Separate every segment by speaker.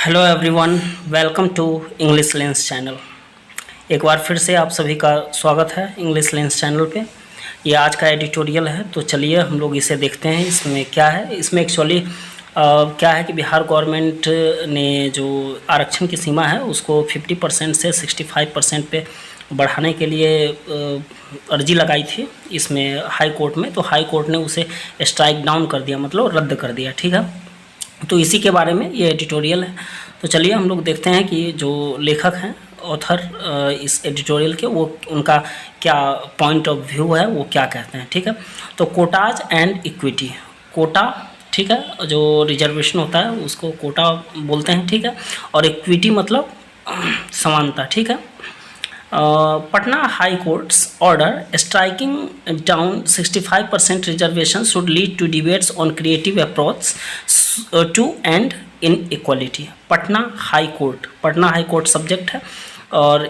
Speaker 1: Hello everyone, welcome to English lens channel. एक बार फिर से आप सभी का स्वागत है इंग्लिश लेंस चैनल पे। ये आज का एडिटोरियल है, तो चलिए हम लोग इसे देखते हैं। इसमें क्या है, इसमें एक्चुअली क्या है कि बिहार गवर्नमेंट ने जो आरक्षण की सीमा है उसको 50% से 65% पे बढ़ाने के लिए अर्जी लगाई थी इसमें हाई कोर्ट में। तो हाई कोर्ट ने उसे स्ट्राइक डाउन कर दिया, मतलब रद्द कर दिया। ठीक है, तो इसी के बारे में ये एडिटोरियल है। तो चलिए हम लोग देखते हैं कि जो लेखक हैं, ऑथर इस एडिटोरियल के, वो उनका क्या पॉइंट ऑफ व्यू है, वो क्या कहते हैं। ठीक है, तो कोटाज एंड इक्विटी। कोटा, ठीक है, जो रिजर्वेशन होता है उसको कोटा बोलते हैं। ठीक है, और इक्विटी मतलब समानता। ठीक है, Patna high court's order striking down 65% reservation should lead to debates on creative approach to end inequality. Patna high court subject है और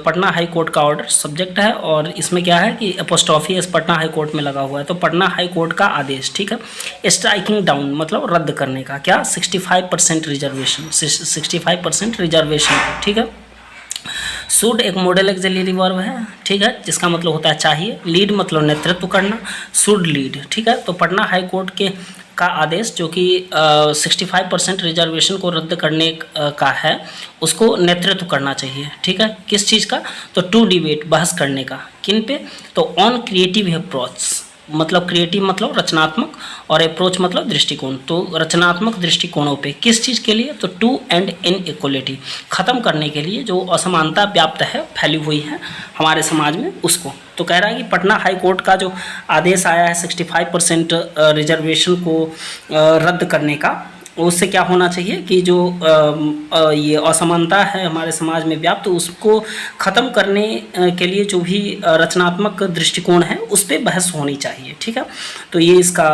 Speaker 1: पटना हाई कोर्ट का ऑर्डर सब्जेक्ट है। और इसमें क्या है कि apostrophe S Patna high court में लगा हुआ है। तो पटना हाई कोर्ट का आदेश, ठीक है, स्ट्राइकिंग डाउन मतलब रद्द करने का, क्या 65% रिजर्वेशन, 65% रिजर्वेशन, ठीक है। शुड एक मॉडल एक्सिलरी वर्ब है, ठीक है, जिसका मतलब होता है चाहिए। लीड मतलब नेतृत्व करना, शुड लीड, ठीक है। तो पटना हाई कोर्ट के का आदेश जो कि 65% रिजर्वेशन को रद्द करने का है, उसको नेतृत्व करना चाहिए। ठीक है, किस चीज़ का? तो टू डिबेट, बहस करने का। किन पे? तो ऑन क्रिएटिव अप्रोच, मतलब क्रिएटिव मतलब रचनात्मक, और अप्रोच मतलब दृष्टिकोण। तो रचनात्मक दृष्टिकोणों पे किस चीज़ के लिए? तो टू एंड इन इक्वलिटी, ख़त्म करने के लिए जो असमानता व्याप्त है, फैली हुई है हमारे समाज में, उसको। तो कह रहा है कि पटना हाई कोर्ट का जो आदेश आया है 65% रिजर्वेशन को रद्द करने का, उससे क्या होना चाहिए कि जो ये असमानता है हमारे समाज में व्याप्त, तो उसको ख़त्म करने के लिए जो भी रचनात्मक दृष्टिकोण है उस पर बहस होनी चाहिए। ठीक है, तो ये इसका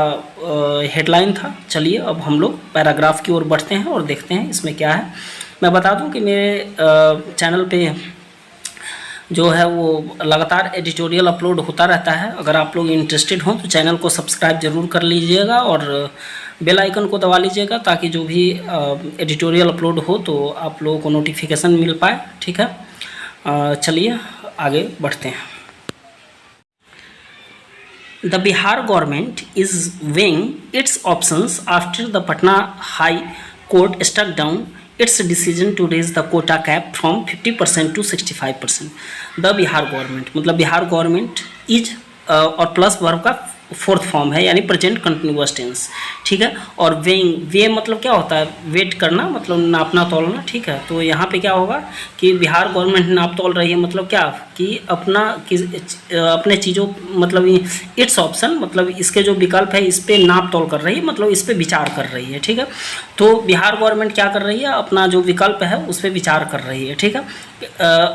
Speaker 1: हेडलाइन था। चलिए अब हम लोग पैराग्राफ की ओर बढ़ते हैं और देखते हैं इसमें क्या है। मैं बता दूं कि मेरे चैनल पे जो है वो लगातार एडिटोरियल अपलोड होता रहता है। अगर आप लोग इंटरेस्टेड हों तो चैनल को सब्सक्राइब जरूर कर लीजिएगा और बेल आइकन को दबा लीजिएगा, ताकि जो भी एडिटोरियल अपलोड हो तो आप लोगों को नोटिफिकेशन मिल पाए। ठीक है, चलिए आगे बढ़ते हैं। The Bihar government is weighing its options after the Patna High Court struck down its decision to raise the quota cap from 50% to 65%. The Bihar government मतलब बिहार गवर्नमेंट इज और प्लस वर्ब का फोर्थ फॉर्म है, यानी प्रेजेंट कंटिन्यूअस टेंस। ठीक है, और weighing, वे मतलब क्या होता है? वेट करना, मतलब नापना तोलना। ठीक है, तो यहाँ पे क्या होगा कि बिहार गवर्नमेंट नाप तोल रही है, मतलब क्या कि अपने चीज़ों, मतलब इट्स ऑप्शन, मतलब इसके जो विकल्प है इस पर नाप तोल कर रही है, मतलब इस पर विचार कर रही है। ठीक है, तो बिहार गवर्नमेंट क्या कर रही है? अपना जो विकल्प है उस पर विचार कर रही है। ठीक है,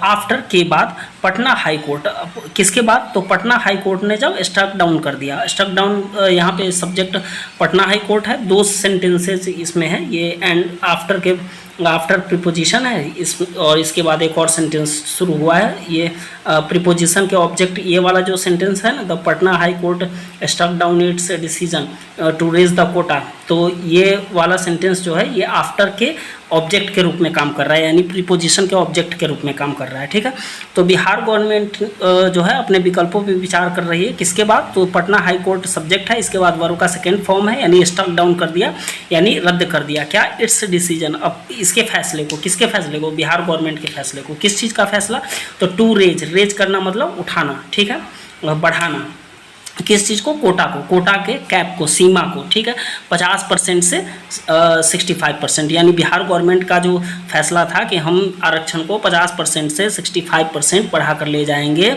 Speaker 1: आफ्टर के बाद पटना हाई कोर्ट, किसके बाद? तो पटना हाई कोर्ट ने जब स्ट्रक डाउन कर दिया। स्ट्रक डाउन यहाँ पे सब्जेक्ट पटना हाई कोर्ट है, दो सेंटेंसेस इसमें है ये, एंड आफ्टर के आफ्टर प्रीपोजिशन है इस, और इसके बाद एक और सेंटेंस शुरू हुआ है। ये प्रीपोजिशन के ऑब्जेक्ट ये वाला जो सेंटेंस है ना, the Patna high court struck down its decision to raise the quota, तो ये वाला सेंटेंस जो है ये आफ्टर के ऑब्जेक्ट के रूप में काम कर रहा है, यानी प्रीपोजिशन के ऑब्जेक्ट के रूप में काम कर रहा है। ठीक है, तो बिहार गवर्नमेंट जो है अपने विकल्पों पे विचार कर रही है। किसके बाद? तो पटना हाई कोर्ट सब्जेक्ट है, इसके बाद वर्ब का सेकेंड फॉर्म है, यानी स्ट्रक डाउन कर दिया, यानी रद्द कर दिया। क्या? It's decision. अब इसके फैसले को, किसके फैसले को? बिहार गवर्नमेंट के फैसले को। किस चीज़ का फैसला? तो टू रेज करना मतलब उठाना, ठीक है, बढ़ाना। किस चीज़ को? कोटा को, कोटा के कैप को, सीमा को। ठीक है, 50% से 65%, यानी बिहार गवर्नमेंट का जो फैसला था कि हम आरक्षण को 50% से 65% बढ़ा कर ले जाएंगे,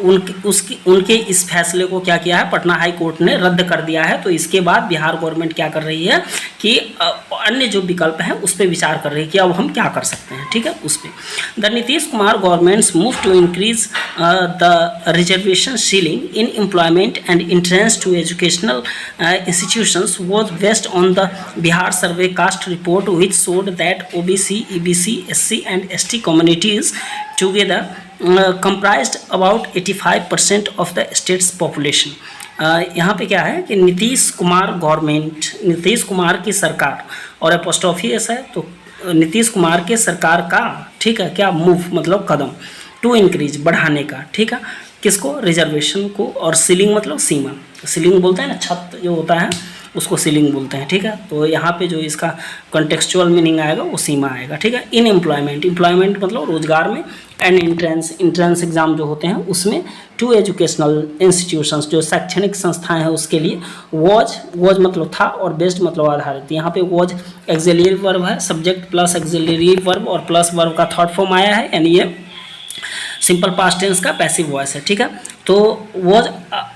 Speaker 1: उनके इस फैसले को क्या किया है? पटना हाई कोर्ट ने रद्द कर दिया है। तो इसके बाद बिहार गवर्नमेंट क्या कर रही है कि अन्य जो विकल्प हैं उस पर विचार कर रही है कि अब हम क्या कर सकते हैं। ठीक है, उस पर the Nitish Kumar government's move to increase the reservation ceiling in employment and entrance to educational institutions was based on the Bihar survey caste report which showed that OBC, EBC, SC and ST communities together comprised about 85% of the state's population. यहाँ पे क्या है कि Nitish Kumar government, Nitish Kumar की सरकार, और apostrophe है तो नीतीश कुमार के सरकार का, ठीक है, क्या मूव मतलब कदम, टू इंक्रीज बढ़ाने का, ठीक है, किसको, रिजर्वेशन को, और सीलिंग मतलब सीमा, सीलिंग बोलते हैं ना, छत जो होता है उसको सीलिंग बोलते हैं, ठीक है। तो यहाँ पे जो इसका कॉन्टेक्सचुअल मीनिंग आएगा वो सीमा आएगा, ठीक है। इन एम्प्लॉयमेंट, एम्प्लॉयमेंट मतलब रोजगार में, एंड इंट्रेंस एग्जाम जो होते हैं उसमें, टू एजुकेशनल इंस्टीट्यूशंस जो शैक्षणिक संस्थाएं हैं उसके लिए, वॉज मतलब था, और बेस्ड मतलब आधारित। यहाँ पे वॉज एक्सिलरी वर्ब है, सब्जेक्ट प्लस एक्सिलरी वर्ब और प्लस वर्ब का थर्ड फॉर्म आया है, यानी ये सिंपल पास्ट टेंस का पैसिव वॉइस है, ठीक है। तो वॉज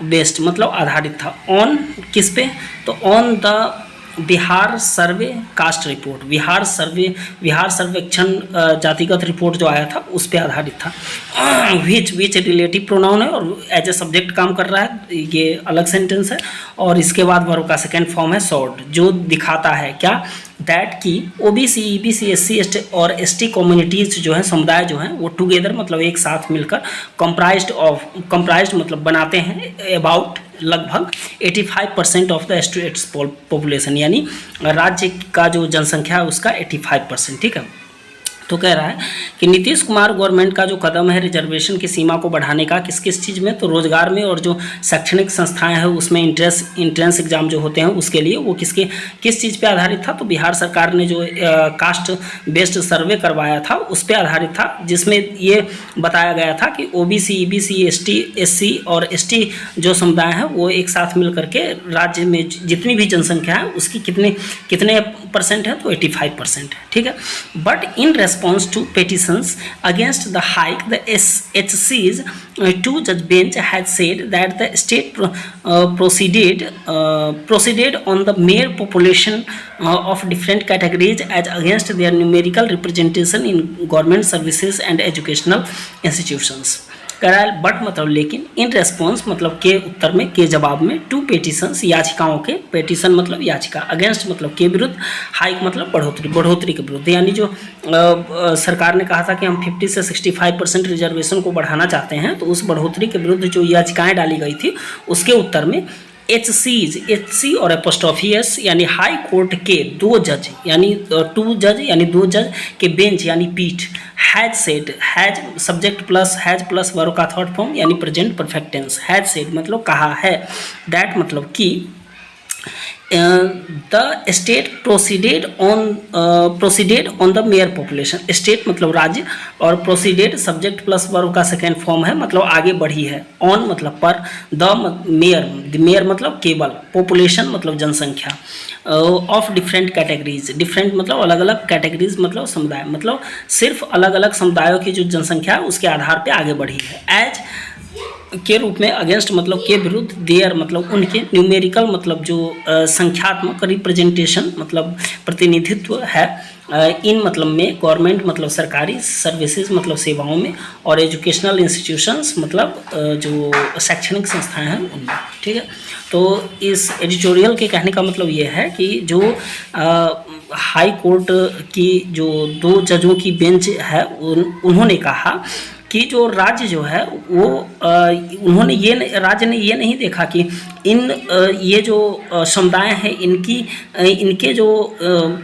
Speaker 1: बेस्ड मतलब आधारित था, ऑन किस पे, तो on the Bihar survey caste report, Bihar सर्वेक्षण जातिगत रिपोर्ट जो आया था उस पे आधारित था। विच रिलेटिव प्रोनाउन है और एज ए सब्जेक्ट काम कर रहा है, ये अलग सेंटेंस है। और इसके बाद वर्ब का सेकेंड फॉर्म है सॉर्ट, जो दिखाता है क्या, दैट की ओबीसी, ईबीसी, एससी, एसटी और एसटी कम्युनिटीज जो है, समुदाय जो हैं वो टुगेदर मतलब एक साथ मिलकर कंप्राइज्ड मतलब बनाते हैं अबाउट लगभग 85% ऑफ द स्टेट्स पॉपुलेशन, यानी राज्य का जो जनसंख्या है उसका 85%, ठीक है। तो कह रहा है कि नीतीश कुमार गवर्नमेंट का जो कदम है रिजर्वेशन की सीमा को बढ़ाने का, किस किस चीज़ में, तो रोजगार में, और जो शैक्षणिक संस्थाएं हैं उसमें इंट्रेंस एग्जाम जो होते हैं उसके लिए, वो किस चीज़ पे आधारित था, तो बिहार सरकार ने जो कास्ट बेस्ड सर्वे करवाया था उस पर आधारित था, जिसमें ये बताया गया था कि ओबीसी, ईबीसी, एसटी, एससी और एसटी जो समुदाय हैं वो एक साथ मिल करके राज्य में जितनी भी जनसंख्या है उसकी कितने परसेंट है, तो 85% है, ठीक है। But in response to petitions against the hike, the HC's two-judge bench had said that the state proceeded on the mere population of different categories as against their numerical representation in government services and educational institutions. कह रहा है but मतलब लेकिन, in response मतलब के उत्तर में, के जवाब में, टू पेटिशंस याचिकाओं के, पेटिशन मतलब याचिका, अगेंस्ट मतलब के विरुद्ध, हाइक मतलब बढ़ोतरी के विरुद्ध, यानी जो सरकार ने कहा था कि हम 50 से 65% रिजर्वेशन को बढ़ाना चाहते हैं, तो उस बढ़ोतरी के विरुद्ध जो याचिकाएं डाली गई थी उसके उत्तर में HC और एपोस्ट्रोफी एस यानी हाई कोर्ट के दो जज, यानी दो जज के बेंच यानी पीठ, हैज सब्जेक्ट प्लस वर्ब का थर्ड फॉर्म यानी present perfect tense, has said मतलब कहा है, दैट मतलब कि the state proceeded on the mere population, state मतलब राज्य, और प्रोसीडेड सब्जेक्ट प्लस वर्ब का सेकेंड फॉर्म है मतलब आगे बढ़ी है, ऑन मतलब पर, द मेयर मतलब केवल, पॉपुलेशन मतलब जनसंख्या, ऑफ डिफरेंट कैटेगरीज, डिफरेंट मतलब अलग अलग, कैटेगरीज मतलब समुदाय, मतलब सिर्फ अलग अलग समुदायों की जो जनसंख्या है उसके आधार पर आगे बढ़ी है। एज के रूप में, अगेंस्ट मतलब के विरुद्ध, देयर मतलब उनके, न्यूमेरिकल मतलब जो संख्यात्मक, रिप्रेजेंटेशन मतलब प्रतिनिधित्व है, इन मतलब में, गवर्नमेंट मतलब सरकारी, सर्विसेज मतलब सेवाओं में, और एजुकेशनल इंस्टीट्यूशंस मतलब जो शैक्षणिक संस्थाएं हैं उनमें, ठीक है। तो इस एडिटोरियल के कहने का मतलब ये है कि जो हाई कोर्ट की जो दो जजों की बेंच है उन्होंने कहा कि जो राज्य जो है वो राज्य ने ये नहीं देखा कि ये जो समुदाय हैं इनके जो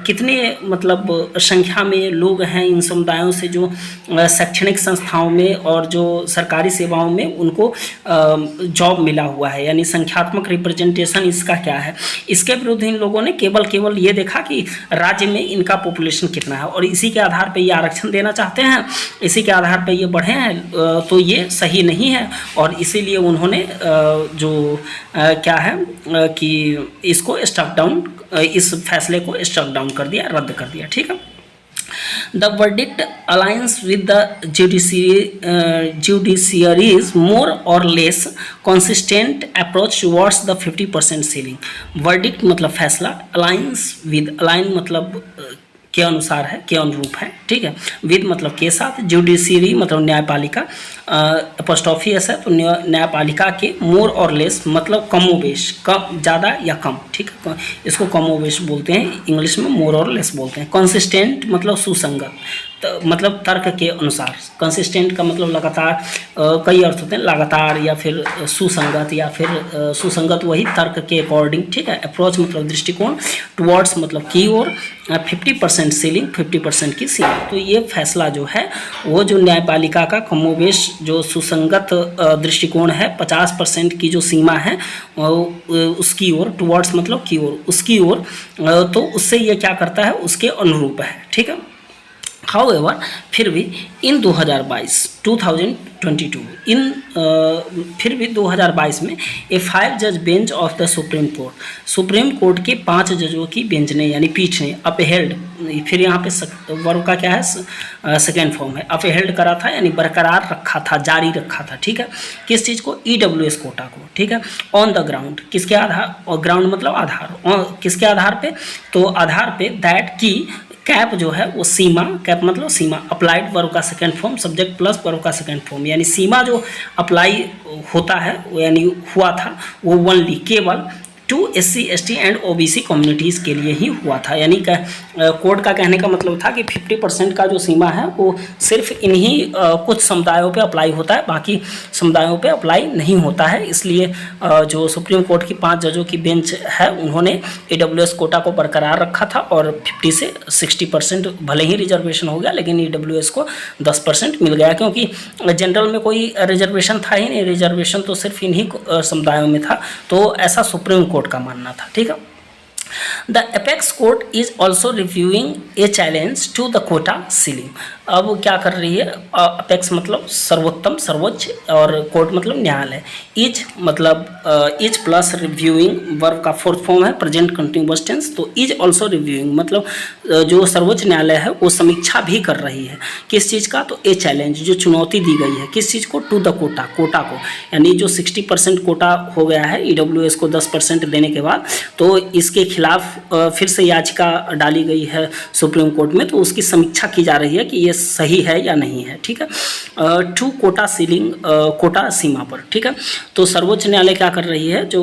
Speaker 1: कितने मतलब संख्या में लोग हैं इन समुदायों से जो शैक्षणिक संस्थाओं में और जो सरकारी सेवाओं में उनको जॉब मिला हुआ है, यानी संख्यात्मक रिप्रेजेंटेशन इसका क्या है। इसके विरुद्ध इन लोगों ने केवल ये देखा कि राज्य में इनका पॉपुलेशन कितना है और इसी के आधार पर ये आरक्षण देना चाहते हैं, इसी के आधार पर ये बढ़े हैं, तो ये सही नहीं है। और इसीलिए उन्होंने क्या है कि इसको स्टक डाउन, इस फैसले को स्टक डाउन कर दिया, रद्द कर दिया, ठीक है। The verdict aligns with the judiciary's more or less consistent approach towards the 50% ceiling. Verdict मतलब फैसला, align मतलब के अनुसार है, के अनुरूप है, ठीक है। विद मतलब के साथ, जुडिशियरी मतलब न्यायपालिका, एपोस्ट्रोफी एस है तो न्यायपालिका के, मोर और लेस मतलब कमोबेश, कम ज़्यादा या कम, ठीक है, इसको कमोबेश बोलते हैं, इंग्लिश में मोर और लेस बोलते हैं। कंसिस्टेंट मतलब सुसंगत, मतलब तर्क के अनुसार। कंसिस्टेंट का मतलब लगातार, कई अर्थ होते हैं, लगातार या फिर सुसंगत, या फिर सुसंगत वही तर्क के अकॉर्डिंग, ठीक है। अप्रोच मतलब दृष्टिकोण, टुवर्ड्स मतलब की ओर, 50% सीलिंग, 50% की सीलिंग। तो ये फैसला जो है वो जो न्यायपालिका का कमोबेश जो सुसंगत दृष्टिकोण है, 50% की जो सीमा है उसकी ओर, टुवर्ड्स मतलब की ओर, उसकी ओर, तो उससे ये क्या करता है, उसके अनुरूप है, ठीक है। हाउएवर फिर भी इन 2022 फिर भी 2022 में ए 5 जज bench of the supreme court के 5 जजों की बेंच ने यानी पीठ ने अपहेल्ड, फिर यहाँ पे वर्ब का क्या है, सेकेंड फॉर्म है, अपहेल्ड करा था यानी बरकरार रखा था, जारी रखा था, ठीक है। किस चीज़ को, EWS कोटा को, ठीक है। ऑन द ग्राउंड, किसके आधार, और ग्राउंड मतलब आधार, किसके आधार पे, तो आधार पे दैट की कैप जो है वो सीमा, कैप मतलब सीमा, अप्लाइड वर्ब का second form, subject plus verb का सेकेंड फॉर्म, यानी सीमा जो अप्लाई होता है यानी हुआ था वो ओनली, केवल to SC ST and OBC communities के लिए ही हुआ था। यानी कोर्ट का कहने का मतलब था कि 50% का जो सीमा है वो सिर्फ इन्हीं कुछ समुदायों पे अप्लाई होता है, बाकी समुदायों पे अप्लाई नहीं होता है। इसलिए जो सुप्रीम कोर्ट की 5 जजों की बेंच है उन्होंने EWS कोटा को बरकरार रखा था और 50 से 60% भले ही रिजर्वेशन हो गया, लेकिन EWS को 10% मिल गया, क्योंकि जनरल में कोई रिजर्वेशन था ही नहीं, रिजर्वेशन तो सिर्फ इन्हीं समुदायों में था। तो ऐसा सुप्रीम कोर्ट का मानना था, ठीक है। The apex court is also reviewing a challenge to the quota ceiling. अब क्या कर रही है, अपेक्स मतलब सर्वोत्तम, सर्वोच्च, और कोर्ट मतलब न्यायालय। इज मतलब इज प्लस रिव्यूइंग वर्ब का फोर्थ फॉर्म है, प्रेजेंट कंटिन्यूअस टेंस। तो इज ऑल्सो रिव्यूइंग मतलब जो सर्वोच्च न्यायालय है वो समीक्षा भी कर रही है, किस चीज़ का, तो ए चैलेंज जो चुनौती दी गई है, किस चीज़ को, टू द कोटा, कोटा को, यानी जो 60% कोटा हो गया है EWS को 10% देने के बाद, तो इसके खिलाफ फिर से याचिका डाली गई है सुप्रीम कोर्ट में। तो उसकी समीक्षा की जा रही है कि ये सही है या नहीं है, ठीक है। टू कोटा सीलिंग, कोटा सीमा पर, ठीक है। तो सर्वोच्च न्यायालय क्या कर रही है, जो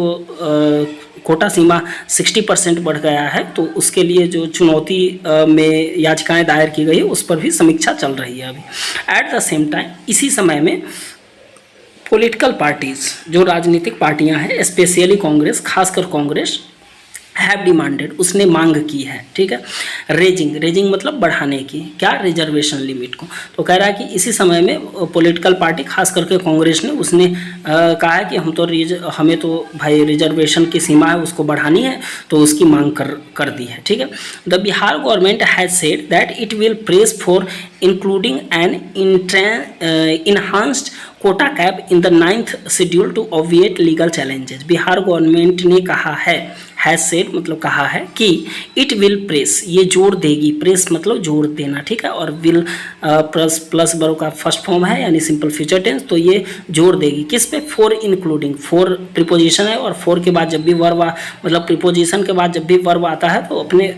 Speaker 1: कोटा सीमा 60% बढ़ गया है तो उसके लिए जो चुनौती में याचिकाएं दायर की गई उस पर भी समीक्षा चल रही है अभी। एट द सेम टाइम, इसी समय में पॉलिटिकल पार्टीज, जो राजनीतिक पार्टियां हैं, स्पेशली कांग्रेस, खासकर कांग्रेस, हैव डिमांडेड, उसने मांग की है, ठीक है। रेजिंग मतलब बढ़ाने की, क्या, रिजर्वेशन लिमिट को। तो कह रहा है कि इसी समय में पॉलिटिकल पार्टी, खास करके कांग्रेस ने, उसने कहा है कि हमें तो भाई रिजर्वेशन की सीमा है उसको बढ़ानी है, तो उसकी मांग कर दी है, ठीक है। The Bihar government has said that it will press for including an enhanced quota cap in the 9th schedule to obviate legal challenges. Bihar government ने कहा है, हैज सेड मतलब कहा है, कि इट विल प्रेस, ये जोर देगी, प्रेस मतलब जोर देना, ठीक है। और विल प्लस वर्ब का फर्स्ट फॉर्म है यानी सिंपल फ्यूचर टेंस, तो ये जोर देगी किस पे, फॉर इंक्लूडिंग, फॉर प्रीपोजिशन है और फॉर के बाद जब भी वर्ब मतलब प्रीपोजिशन के बाद जब भी वर्ब आता है तो अपने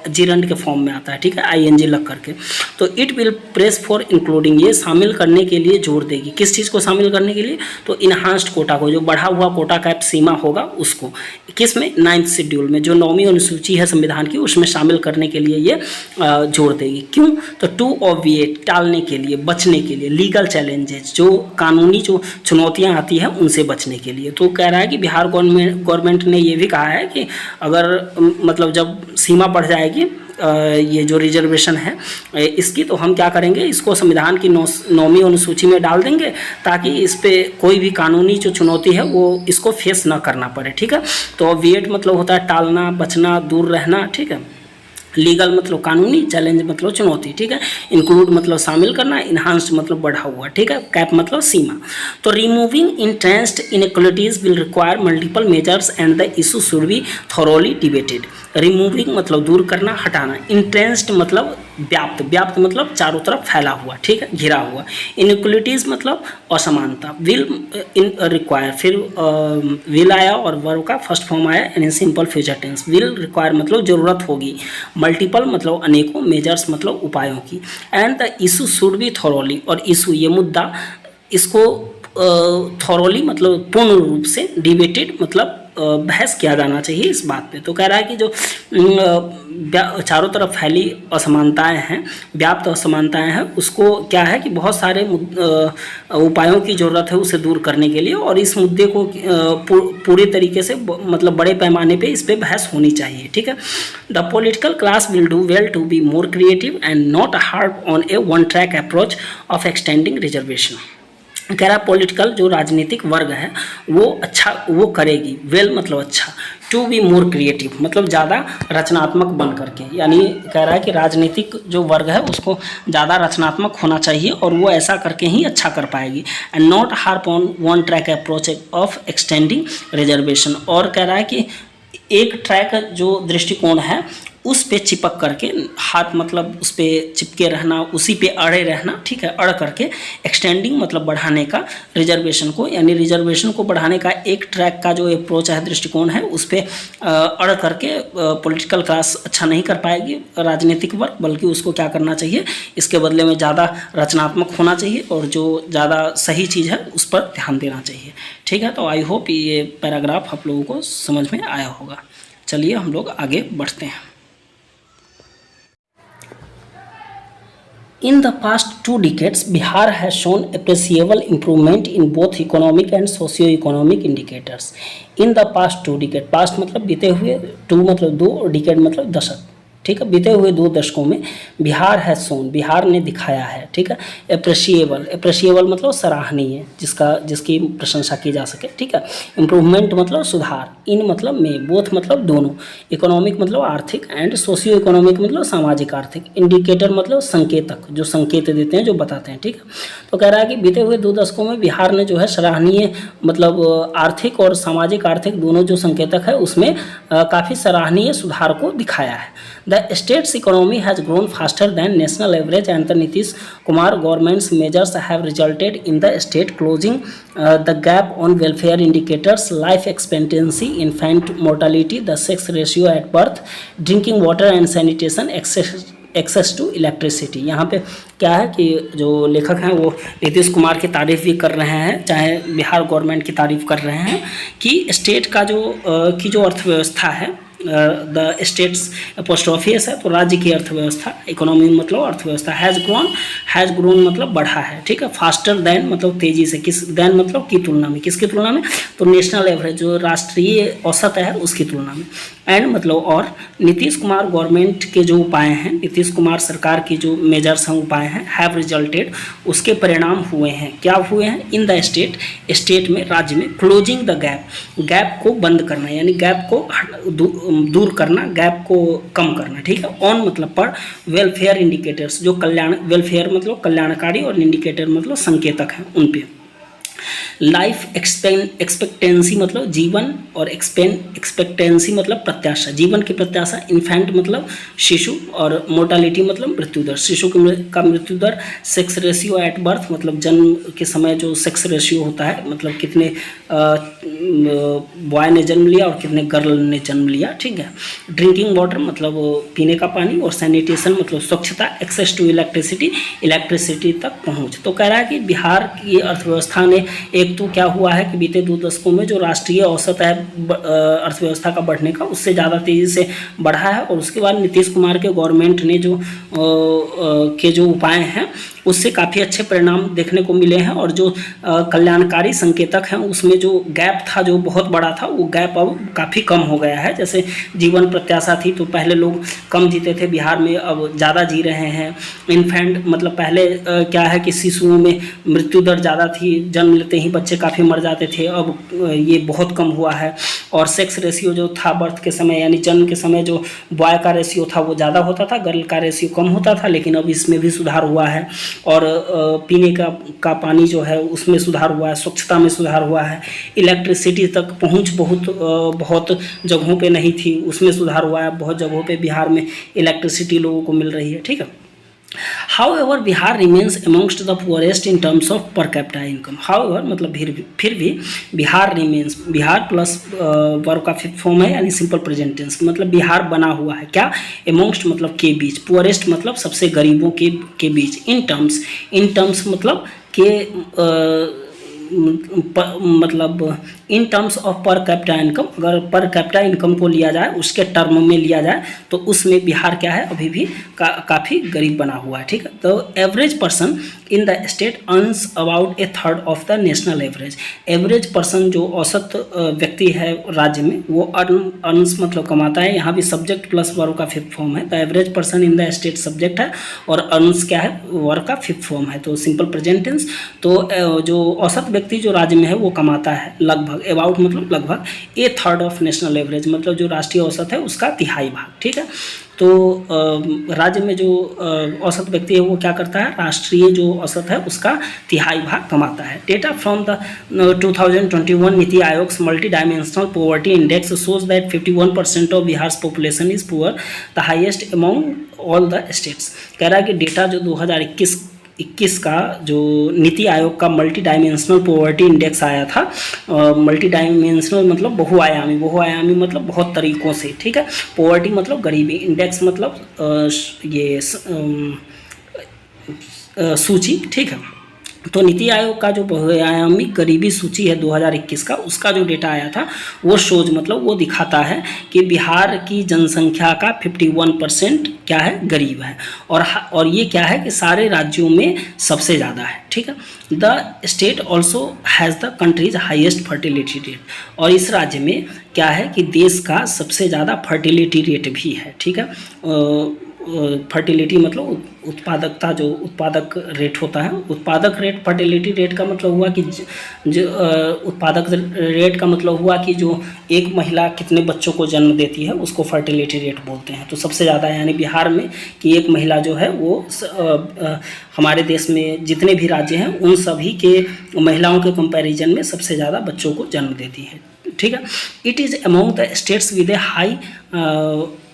Speaker 1: जीरंड के फॉर्म में आता है, ठीक है, ING लग करके। तो it will press for including, ये शामिल करने के लिए जोर देगी, किस चीज़ को शामिल करने के लिए, तो इनहांस्ड कोटा को, जो बढ़ा हुआ कोटा कैप सीमा होगा उसको, किस में, 9th शेड्यूल में, जो 9वीं अनुसूची है संविधान की, उसमें शामिल करने के लिए ये जोर देगी। क्यों, तो टू ऑब्विएट, टालने के लिए, बचने के लिए, लीगल चैलेंजेस, जो कानूनी जो चुनौतियां आती हैं उनसे बचने के लिए। तो कह रहा है कि बिहार गवर्नमेंट ने ये भी कहा है कि अगर मतलब जब सीमा बढ़ जाएगी ये जो रिजर्वेशन है इसकी, तो हम क्या करेंगे, इसको संविधान की 9वीं अनुसूची में डाल देंगे, ताकि इस पे कोई भी कानूनी जो चुनौती है वो इसको फेस ना करना पड़े, ठीक है। तो ऑब्विएट मतलब होता है टालना, बचना, दूर रहना, ठीक है। लीगल मतलब कानूनी, चैलेंज मतलब चुनौती, ठीक है। इंक्लूड मतलब शामिल करना, इन्हांस्ड मतलब बढ़ा हुआ, ठीक है। कैप मतलब सीमा। तो removing entrenched inequalities will require multiple measures and the issue should be thoroughly debated. Removing मतलब दूर करना, हटाना। इंट्रेंस्ड मतलब व्याप्त, व्याप्त मतलब चारों तरफ फैला हुआ, ठीक है, घिरा हुआ। इनइक्वालिटीज मतलब असमानता। विल इन रिक्वायर, फिर विल आया और वर्ब का फर्स्ट फॉर्म आया यानी simple future tense. Will require मतलब जरूरत होगी, मल्टीपल मतलब अनेकों, मेजर्स मतलब उपायों की। And the issue should be thoroughly, और इशू ये मुद्दा, इसको थॉरोली मतलब पूर्ण रूप से, डिबेटेड मतलब बहस किया जाना चाहिए इस बात पे। तो कह रहा है कि जो चारों तरफ फैली असमानताएं हैं, व्याप्त असमानताएं हैं, उसको क्या है कि बहुत सारे उपायों की ज़रूरत है उसे दूर करने के लिए, और इस मुद्दे को पूरे तरीके से मतलब बड़े पैमाने पे इस पे बहस होनी चाहिए। ठीक है। The political class will do well to be more creative and not harp on a one track approach of extending reservation. कह रहा पॉलिटिकल जो राजनीतिक वर्ग है वो करेगी, वेल मतलब अच्छा, टू बी मोर क्रिएटिव मतलब ज़्यादा रचनात्मक बन करके, यानी कह रहा है कि राजनीतिक जो वर्ग है उसको ज़्यादा रचनात्मक होना चाहिए और वो ऐसा करके ही अच्छा कर पाएगी। And not harp on one track approach of extending reservation, और कह रहा है कि एक ट्रैक जो दृष्टिकोण है उस पे चिपक करके, हाथ मतलब उस पे चिपके रहना, उसी पे अड़े रहना, ठीक है, अड़ करके, एक्सटेंडिंग मतलब बढ़ाने का रिजर्वेशन को, यानी रिजर्वेशन को बढ़ाने का एक ट्रैक का जो अप्रोच है, दृष्टिकोण है, उस पे अड़ करके पॉलिटिकल क्लास अच्छा नहीं कर पाएगी, राजनीतिक वर्ग, बल्कि उसको क्या करना चाहिए, इसके बदले में ज़्यादा रचनात्मक होना चाहिए और जो ज़्यादा सही चीज़ है उस पर ध्यान देना चाहिए। ठीक है। तो आई होप ये पैराग्राफ आप लोगों को समझ में आया होगा। चलिए हम लोग आगे बढ़ते हैं। In the past 2 decades, Bihar has shown appreciable improvement in both economic and socio-economic indicators. In the past 2 decades, past मतलब बीते हुए, 2 मतलब 2 और decade मतलब दशक, ठीक है, बीते हुए 2 दशकों में बिहार है सोन, बिहार ने दिखाया है, ठीक है, अप्रिशिएबल मतलब सराहनीय, जिसकी प्रशंसा की जा सके, ठीक है, इम्प्रूवमेंट मतलब सुधार, इन मतलब में, बोथ मतलब दोनों, इकोनॉमिक मतलब आर्थिक, एंड सोशियो इकोनॉमिक मतलब सामाजिक आर्थिक, इंडिकेटर मतलब संकेतक, जो संकेत देते हैं, जो बताते हैं, ठीक है। तो कह रहा है कि बीते हुए 2 दशकों में बिहार ने जो है सराहनीय मतलब आर्थिक और सामाजिक आर्थिक दोनों जो संकेतक है उसमें काफ़ी सराहनीय सुधार को दिखाया है। The state's economy has grown faster than national average, and the Nitish Kumar government's measures have resulted in the state closing the gap on welfare indicators, life expectancy, infant mortality, the sex ratio at birth, drinking water and sanitation, access to electricity. यहाँ पे क्या है कि जो लेखक हैं वो नीतीश कुमार की तारीफ़ भी कर रहे हैं, चाहे बिहार गवर्नमेंट की तारीफ़ कर रहे हैं कि स्टेट का जो अर्थव्यवस्था है, द स्टेट्स अपोस्ट्रोफियस है, तो राज्य की अर्थव्यवस्था, इकोनॉमी मतलब अर्थव्यवस्था, हैज़ ग्रोन मतलब बढ़ा है, ठीक है, फास्टर दैन मतलब तेज़ी से, दैन मतलब की तुलना में, किसकी तुलना में, तो नेशनल एवरेज जो राष्ट्रीय औसत है उसकी तुलना में, एंड मतलब और नीतीश कुमार गवर्नमेंट के जो उपाय हैं, नीतीश कुमार सरकार की जो मेजर्स हैं, उपाय हैं, हैव रिजल्टेड उसके परिणाम हुए हैं, क्या हुए हैं, इन द स्टेट में, राज्य में, क्लोजिंग द गैप को बंद करना, यानी गैप को दूर करना, गैप को कम करना, ठीक है, ऑन मतलब पर, वेलफेयर इंडिकेटर्स जो वेलफेयर मतलब कल्याणकारी और इंडिकेटर मतलब संकेतक हैं उन पे, लाइफ एक्सपेक्टेंसी मतलब जीवन, और एक्सपेक्टेंसी मतलब प्रत्याशा, जीवन की प्रत्याशा, इन्फेंट मतलब शिशु, और मोर्टालिटी मतलब मृत्यु दर, शिशु का मृत्यु दर, सेक्स रेशियो एट बर्थ मतलब जन्म के समय जो सेक्स रेशियो होता है, मतलब कितने बॉय ने जन्म लिया और कितने गर्ल ने जन्म लिया, ठीक है, ड्रिंकिंग वाटर मतलब पीने का पानी, और सैनिटेशन मतलब स्वच्छता, एक्सेस टू इलेक्ट्रिसिटी तक पहुँच। तो कह रहा है कि बिहार की अर्थव्यवस्था ने एक तो क्या हुआ है कि बीते 2 दशकों में जो राष्ट्रीय औसत है अर्थव्यवस्था का बढ़ने का, उससे ज़्यादा तेज़ी से बढ़ा है, और उसके बाद नीतीश कुमार के गवर्नमेंट ने जो उपाय हैं उससे काफ़ी अच्छे परिणाम देखने को मिले हैं, और जो कल्याणकारी संकेतक हैं उसमें जो गैप था जो बहुत बड़ा था, वो गैप अब काफ़ी कम हो गया है। जैसे जीवन प्रत्याशा थी तो पहले लोग कम जीते थे, बिहार में अब ज़्यादा जी रहे हैं। इन्फेंट मतलब पहले क्या है कि शिशुओं में मृत्यु दर ज़्यादा थी, जन्म लेते ही बच्चे काफ़ी मर जाते थे, अब ये बहुत कम हुआ है। और सेक्स रेशियो जो था बर्थ के समय यानी जन्म के समय जो बॉय का रेशियो था वो ज़्यादा होता था, गर्ल का रेशियो कम होता था, लेकिन अब इसमें भी सुधार हुआ है। और पीने का पानी जो है उसमें सुधार हुआ है, स्वच्छता में सुधार हुआ है, इलेक्ट्रिसिटी तक पहुंच बहुत जगहों पे नहीं थी, उसमें सुधार हुआ है, बहुत जगहों पे बिहार में इलेक्ट्रिसिटी लोगों को मिल रही है, ठीक है। However, Bihar remains amongst the poorest in terms of per capita income. However, मतलब फिर भी Bihar remains, Bihar plus verb का फिफ्थ फॉर्म है यानी सिंपल प्रेजेंट टेंस, मतलब बिहार बना हुआ है क्या, amongst मतलब के बीच, poorest मतलब सबसे गरीबों के बीच, in terms मतलब के मतलब in terms of per capita income, अगर पर कैपिटा इनकम को लिया जाए, उसके टर्म में लिया जाए, तो उसमें बिहार क्या है, अभी भी काफ़ी गरीब बना हुआ है। ठीक है, तो average person in the state earns about 1/3 of the national average. Average person जो औसत व्यक्ति है राज्य में, वो अर्न्स मतलब कमाता है। यहाँ भी सब्जेक्ट प्लस वर्ब का फिफ्थ फॉर्म है, तो average person in the state subject है और अर्न्स क्या है, वर्ब का फिफ्थ फॉर्म है, तो सिंपल प्रेजेंट टेंस। तो जो औसत व्यक्ति जो राज्य में है वो कमाता है लगभग, अबाउट मतलब लगभग 1/3 ऑफ नेशनल एवरेज, मतलब जो राष्ट्रीय औसत है उसका तिहाई भाग। ठीक है, तो राज्य में जो औसत व्यक्ति है वो क्या करता है, राष्ट्रीय जो औसत है उसका तिहाई भाग कमाता है। Data from the 2021 NITI Aayog multi dimensional poverty index shows that 51% of Bihar population is poor, the highest among all the states. कह रहा है कि डेटा जो 2021 का जो नीति आयोग का मल्टी डायमेंशनल पॉवर्टी इंडेक्स आया था, मल्टी डायमेंशनल मतलब बहुआयामी मतलब बहुत तरीक़ों से। ठीक है, पॉवर्टी मतलब गरीबी, इंडेक्स मतलब सूची। ठीक है, तो नीति आयोग का जो बहुआयामी गरीबी सूची है 2021 का, उसका जो डेटा आया था वो शोज मतलब वो दिखाता है कि बिहार की जनसंख्या का 51% क्या है, गरीब है, और ये क्या है कि सारे राज्यों में सबसे ज़्यादा है। ठीक है, the state also has the countries highest fertility rate, और इस राज्य में क्या है कि देश का सबसे ज़्यादा फर्टिलिटी रेट भी है। ठीक है, फर्टिलिटी मतलब उत्पादकता, जो उत्पादक रेट होता है, उत्पादक रेट, फर्टिलिटी रेट का मतलब हुआ कि जो उत्पादक रेट का मतलब हुआ कि जो एक महिला कितने बच्चों को जन्म देती है उसको फर्टिलिटी रेट बोलते हैं। तो सबसे ज़्यादा यानी बिहार में कि एक महिला जो है वो हमारे देश में जितने भी राज्य हैं उन सभी के महिलाओं के कंपैरिजन में सबसे ज़्यादा बच्चों को जन्म देती है। ठीक है, it is among the states with A high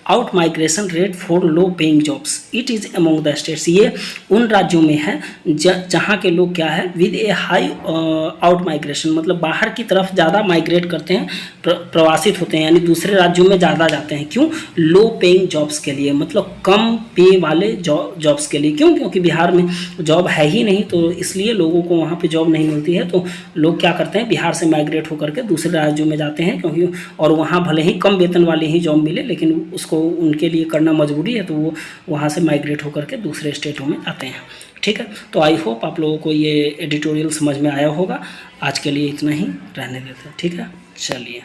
Speaker 1: out migration rate for low paying jobs. It is among the states, ये उन राज्यों में है जहाँ के लोग क्या है, with A high out migration मतलब बाहर की तरफ ज़्यादा माइग्रेट करते हैं, प्रवासित होते हैं, यानी दूसरे राज्यों में ज़्यादा जाते हैं। क्यों? लो पेइंग जॉब्स के लिए, मतलब कम पे वाले जॉब्स के लिए। क्यों? क्योंकि बिहार में जॉब है ही नहीं, तो इसलिए लोगों को वहाँ पे जॉब नहीं मिलती है, तो लोग क्या करते हैं, बिहार से माइग्रेट होकर के दूसरे राज्यों में जाते हैं, क्योंकि और वहाँ भले ही कम वेतन वाले ही जॉब मिले, लेकिन उसको उनके लिए करना मजबूरी है, तो वो वहाँ से माइग्रेट होकर के दूसरे स्टेटों में आते हैं। ठीक है, तो आई होप आप लोगों को ये एडिटोरियल समझ में आया होगा। आज के लिए इतना ही रहने देते हैं। ठीक है, चलिए।